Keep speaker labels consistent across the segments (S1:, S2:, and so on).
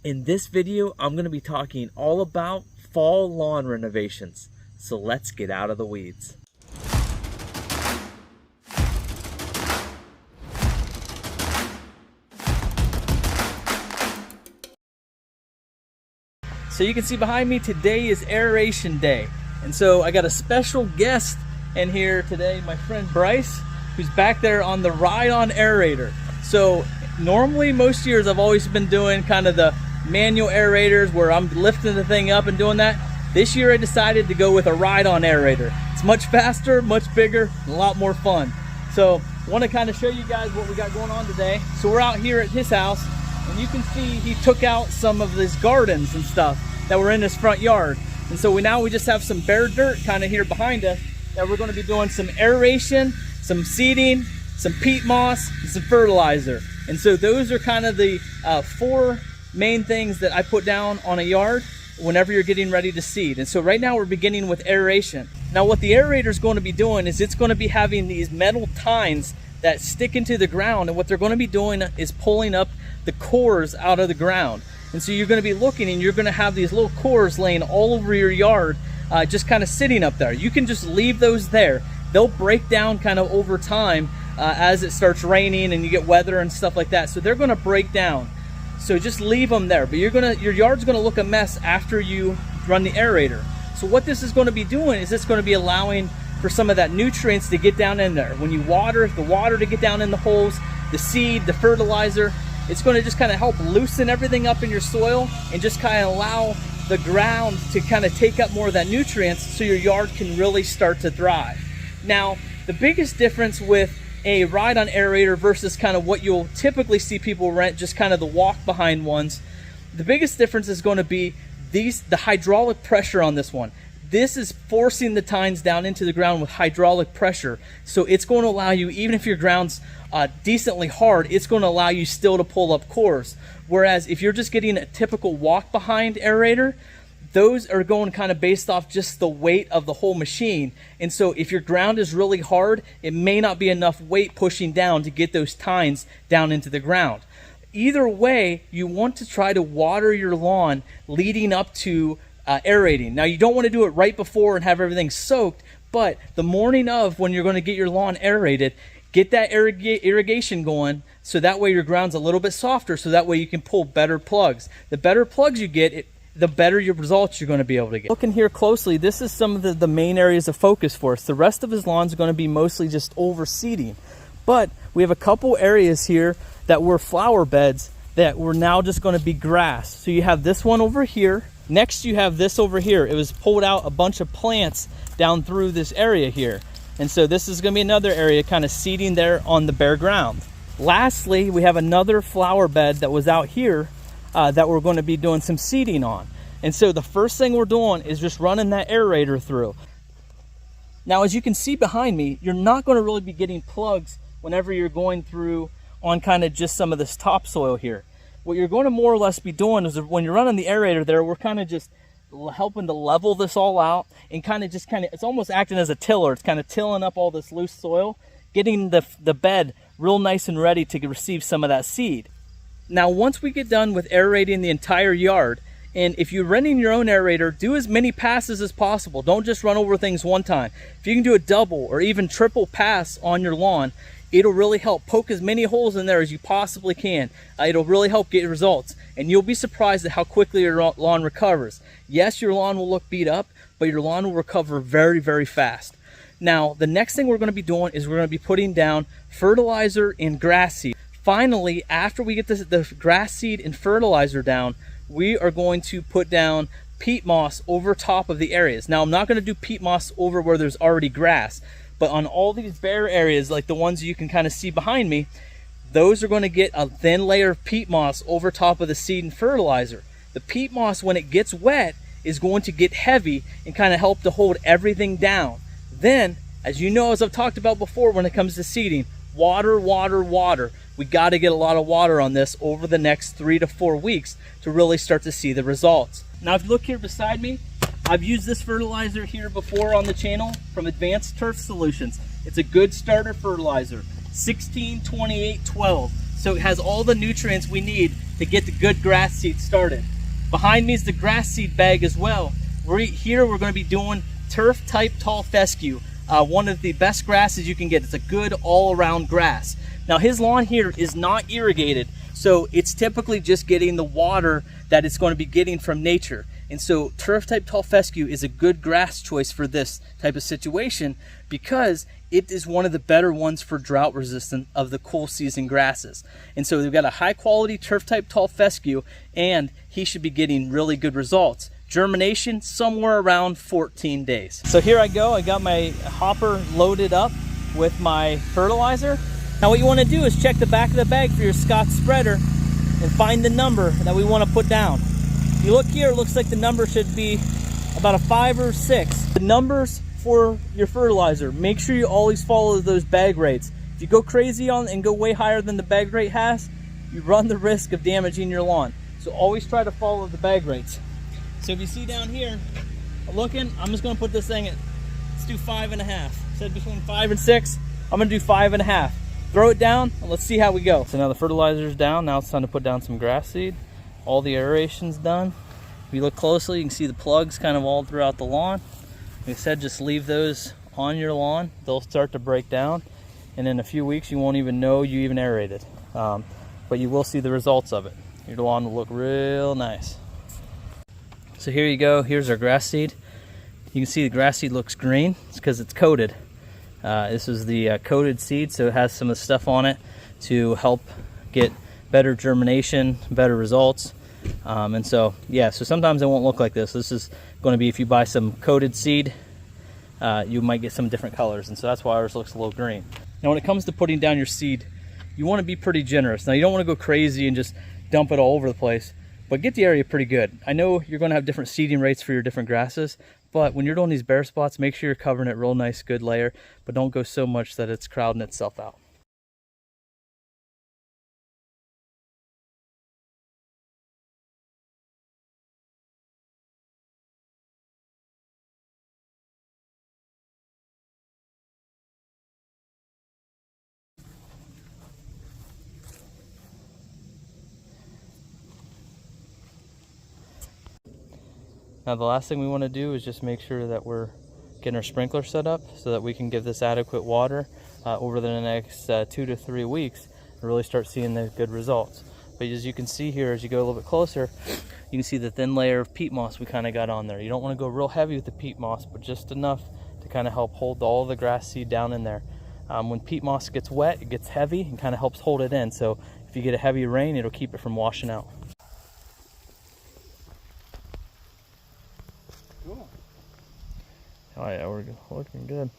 S1: In this video, I'm going to be talking all about fall lawn renovations. So let's get out of the weeds. So you can see behind me, today is aeration day. And so I got a special guest in here today, my friend Bryce, who's back there on the ride-on aerator. So normally most years I've always been doing kind of the manual aerators where I'm lifting the thing up and doing that. This year I decided to go with a ride-on aerator. It's much faster, much bigger, and a lot more fun. So I want to kind of show you guys what we got going on today. So we're out here at his house, and you can see he took out some of his gardens and stuff that were in his front yard. And so now we just have some bare dirt kind of here behind us that we're going to be doing some aeration, some seeding, some peat moss, and some fertilizer. And so those are kind of the four main things that I put down on a yard whenever you're getting ready to seed. And so right now we're beginning with aeration. Now what the aerator is going to be doing is it's going to be having these metal tines that stick into the ground, and what they're going to be doing is pulling up the cores out of the ground. And so you're going to be looking and you're going to have these little cores laying all over your yard, just kind of sitting up there. You can just leave those there. They'll break down kind of over time as it starts raining and you get weather and stuff like that. So they're going to break down. So just leave them there. But your yard's going to look a mess after you run the aerator. So what this is going to be doing is it's going to be allowing for some of that nutrients to get down in there. When you water, the water to get down in the holes, the seed, the fertilizer, it's going to just kind of help loosen everything up in your soil and just kind of allow the ground to kind of take up more of that nutrients so your yard can really start to thrive. Now, the biggest difference with a ride-on aerator versus kind of what you'll typically see people rent, just kind of the walk-behind ones, the biggest difference is going to be the hydraulic pressure on this one. This is forcing the tines down into the ground with hydraulic pressure. So it's going to allow you, even if your ground's decently hard, it's going to allow you still to pull up cores. Whereas if you're just getting a typical walk-behind aerator, those are going kind of based off just the weight of the whole machine. And so if your ground is really hard, it may not be enough weight pushing down to get those tines down into the ground. Either way, you want to try to water your lawn leading up to aerating. Now you don't want to do it right before and have everything soaked, but the morning of, when you're going to get your lawn aerated, get that irrigation going so that way your ground's a little bit softer, so that way you can pull better plugs. The better plugs you get, the better your results you're going to be able to get. Looking here closely, this is some of the main areas of focus for us. The rest of his lawn is going to be mostly just overseeding, but we have a couple areas here that were flower beds that we're now just going to be grass. So you have this one over here. Next you have this over here. It was pulled out a bunch of plants down through this area here. And so this is going to be another area kind of seeding there on the bare ground. Lastly, we have another flower bed that was out here that we're going to be doing some seeding on. And so the first thing we're doing is just running that aerator through. Now, as you can see behind me, you're not going to really be getting plugs whenever you're going through on kind of just some of this topsoil here. What you're going to more or less be doing is when you're running the aerator there, we're kind of just helping to level this all out and it's almost acting as a tiller. It's kind of tilling up all this loose soil, getting the bed real nice and ready to receive some of that seed. Now, once we get done with aerating the entire yard, and if you're renting your own aerator, do as many passes as possible. Don't just run over things one time. If you can do a double or even triple pass on your lawn, it'll really help. Poke as many holes in there as you possibly can. It'll really help get results. And you'll be surprised at how quickly your lawn recovers. Yes, your lawn will look beat up, but your lawn will recover very, very fast. Now, the next thing we're going to be doing is we're going to be putting down fertilizer and grass seed. Finally, after we get the grass seed and fertilizer down, we are going to put down peat moss over top of the areas. Now, I'm not going to do peat moss over where there's already grass, but on all these bare areas, like the ones you can kind of see behind me, those are going to get a thin layer of peat moss over top of the seed and fertilizer. The peat moss, when it gets wet, is going to get heavy and kind of help to hold everything down. Then, as you know, as I've talked about before, when it comes to seeding, water, water, water. We got to get a lot of water on this over the next 3 to 4 weeks to really start to see the results. Now, if you look here beside me, I've used this fertilizer here before on the channel from Advanced Turf Solutions. It's a good starter fertilizer, 16-28-12. so it has all the nutrients we need to get the good grass seed started. Behind me is the grass seed bag as well. Here we're going to be doing turf type tall fescue, one of the best grasses you can get. It's a good all-around grass. Now his lawn here is not irrigated, so it's typically just getting the water that it's going to be getting from nature. And so turf type tall fescue is a good grass choice for this type of situation because it is one of the better ones for drought resistant of the cool season grasses. And so we've got a high quality turf type tall fescue, and he should be getting really good results. Germination somewhere around 14 days. So here I go, I got my hopper loaded up with my fertilizer. Now what you want to do is check the back of the bag for your Scotch spreader and find the number that we want to put down. If you look here, it looks like the number should be about a 5 or 6. The numbers for your fertilizer, make sure you always follow those bag rates. If you go crazy on and go way higher than the bag rate has, you run the risk of damaging your lawn. So always try to follow the bag rates. So if you see down here, looking, I'm just gonna put this thing at, let's do 5.5. Said between 5 and 6, I'm gonna do 5.5. Throw it down and let's see how we go. So now the fertilizer's down, now it's time to put down some grass seed. All the aeration's done. If you look closely, you can see the plugs kind of all throughout the lawn. Like I said, just leave those on your lawn. They'll start to break down. And in a few weeks, you won't even know you even aerated. But you will see the results of it. Your lawn will look real nice. So here you go, here's our grass seed. You can see the grass seed looks green. It's because it's coated. This is the coated seed, so it has some of the stuff on it to help get better germination, better results. And so, yeah, so sometimes it won't look like this. This is going to be, if you buy some coated seed, you might get some different colors. And so that's why ours looks a little green. Now, when it comes to putting down your seed, you want to be pretty generous. Now, you don't want to go crazy and just dump it all over the place, but get the area pretty good. I know you're going to have different seeding rates for your different grasses, but when you're doing these bare spots, make sure you're covering it real nice, good layer, but don't go so much that it's crowding itself out. Now the last thing we want to do is just make sure that we're getting our sprinkler set up so that we can give this adequate water over the next 2 to 3 weeks and really start seeing the good results. But as you can see here, as you go a little bit closer, you can see the thin layer of peat moss we kind of got on there. You don't want to go real heavy with the peat moss, but just enough to kind of help hold all the grass seed down in there. When peat moss gets wet, it gets heavy and kind of helps hold it in. So if you get a heavy rain, it'll keep it from washing out. Cool. Oh yeah, we're looking good.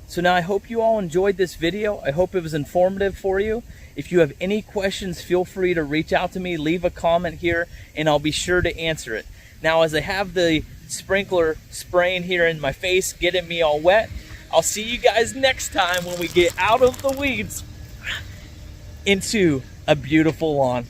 S1: So now I hope you all enjoyed this video. I hope it was informative for you. If you have any questions, feel free to reach out to me, leave a comment here, and I'll be sure to answer it. Now, as I have the sprinkler spraying here in my face, getting me all wet, I'll see you guys next time when we get out of the weeds into a beautiful lawn.